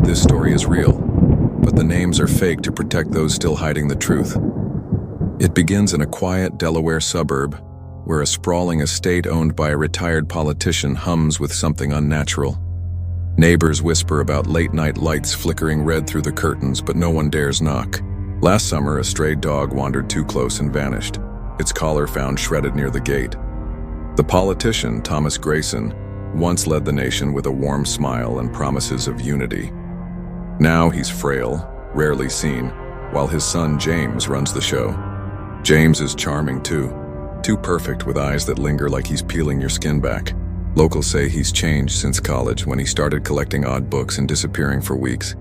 This story is real, but the names are fake to protect those still hiding the truth. It begins in a quiet Delaware suburb where a sprawling estate owned by a retired politician hums with something unnatural. Neighbors whisper about late-night lights flickering red through the curtains, but no one dares knock. Last summer, a stray dog wandered too close and vanished, its collar found shredded near the gate. The politician, Thomas Grayson, once led the nation with a warm smile and promises of unity. Now he's frail, rarely seen, while his son James runs the show. James is charming too perfect with eyes that linger like he's peeling your skin back. Locals say he's changed since college when he started collecting odd books and disappearing for weeks.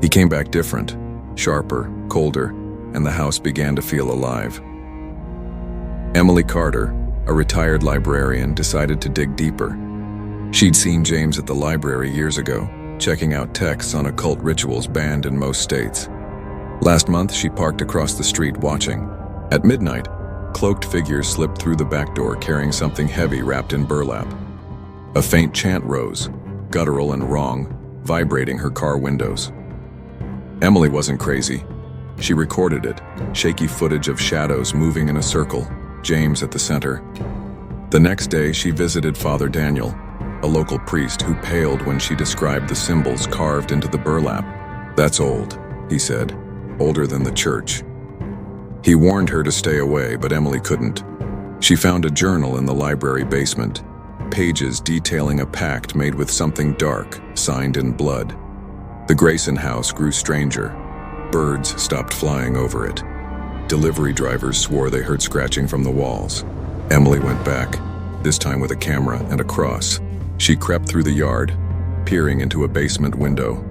He came back different, sharper, colder, and the house began to feel alive. Emily Carter, a retired librarian, decided to dig deeper. She'd seen James at the library years ago, checking out texts on occult rituals banned in most states. Last month, she parked across the street watching. At midnight, cloaked figures slipped through the back door carrying something heavy wrapped in burlap. A faint chant rose, guttural and wrong, vibrating her car windows. Emily wasn't crazy. She recorded it, shaky footage of shadows moving in a circle, James at the center. The next day, she visited Father Daniel, a local priest who paled when she described the symbols carved into the burlap. "That's old," he said, "older than the church." He warned her to stay away, but Emily couldn't. She found a journal in the library basement, pages detailing a pact made with something dark, signed in blood. The Grayson house grew stranger. Birds stopped flying over it. Delivery drivers swore they heard scratching from the walls. Emily went back, this time with a camera and a cross. She crept through the yard, peering into a basement window.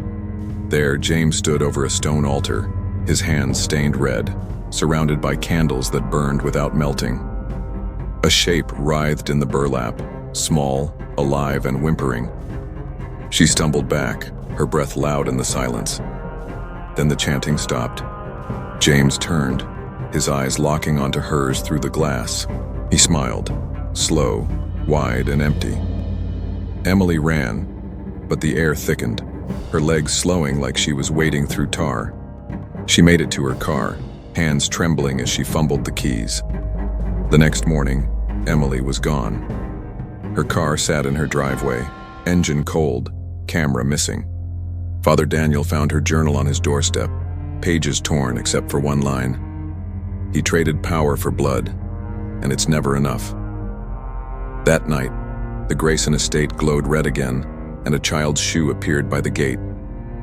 There, James stood over a stone altar, his hands stained red, surrounded by candles that burned without melting. A shape writhed in the burlap, small, alive, and whimpering. She stumbled back, her breath loud in the silence. Then the chanting stopped. James turned, his eyes locking onto hers through the glass. He smiled, slow, wide, and empty. Emily ran, but the air thickened, her legs slowing like she was wading through tar. She made it to her car, hands trembling as she fumbled the keys. The next morning, Emily was gone. Her car sat in her driveway, engine cold, camera missing. Father Daniel found her journal on his doorstep, pages torn except for one line. He traded power for blood, and it's never enough. That night, the Grayson estate glowed red again, and a child's shoe appeared by the gate,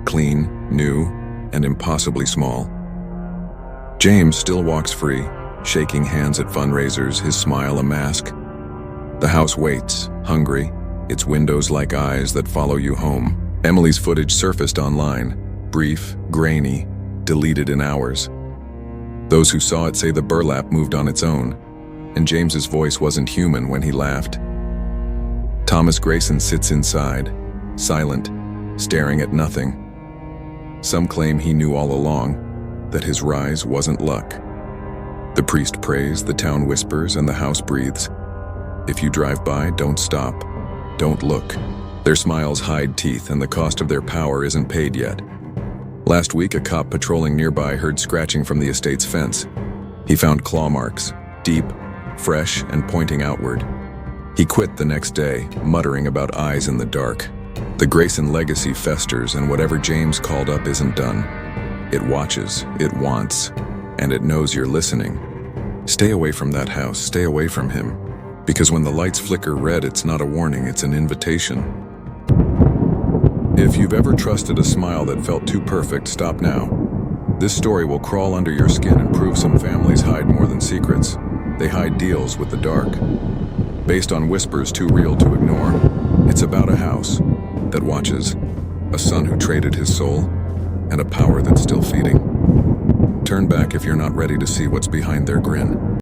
clean, new, and impossibly small. James still walks free, shaking hands at fundraisers, his smile a mask. The house waits, hungry, its windows like eyes that follow you home. Emily's footage surfaced online, brief, grainy, deleted in hours. Those who saw it say the burlap moved on its own, and James's voice wasn't human when he laughed. Thomas Grayson sits inside, silent, staring at nothing. Some claim he knew all along that his rise wasn't luck. The priest prays, the town whispers, and the house breathes. If you drive by, don't stop. Don't look. Their smiles hide teeth, and the cost of their power isn't paid yet. Last week, a cop patrolling nearby heard scratching from the estate's fence. He found claw marks, deep, fresh, and pointing outward. He quit the next day, muttering about eyes in the dark. The Grayson legacy festers, and whatever James called up isn't done. It watches, it wants, and it knows you're listening. Stay away from that house, stay away from him. Because when the lights flicker red, it's not a warning, it's an invitation. If you've ever trusted a smile that felt too perfect, stop now. This story will crawl under your skin and prove some families hide more than secrets. They hide deals with the dark. Based on whispers too real to ignore, it's about a house that watches, a son who traded his soul, and a power that's still feeding. Turn back if you're not ready to see what's behind their grin.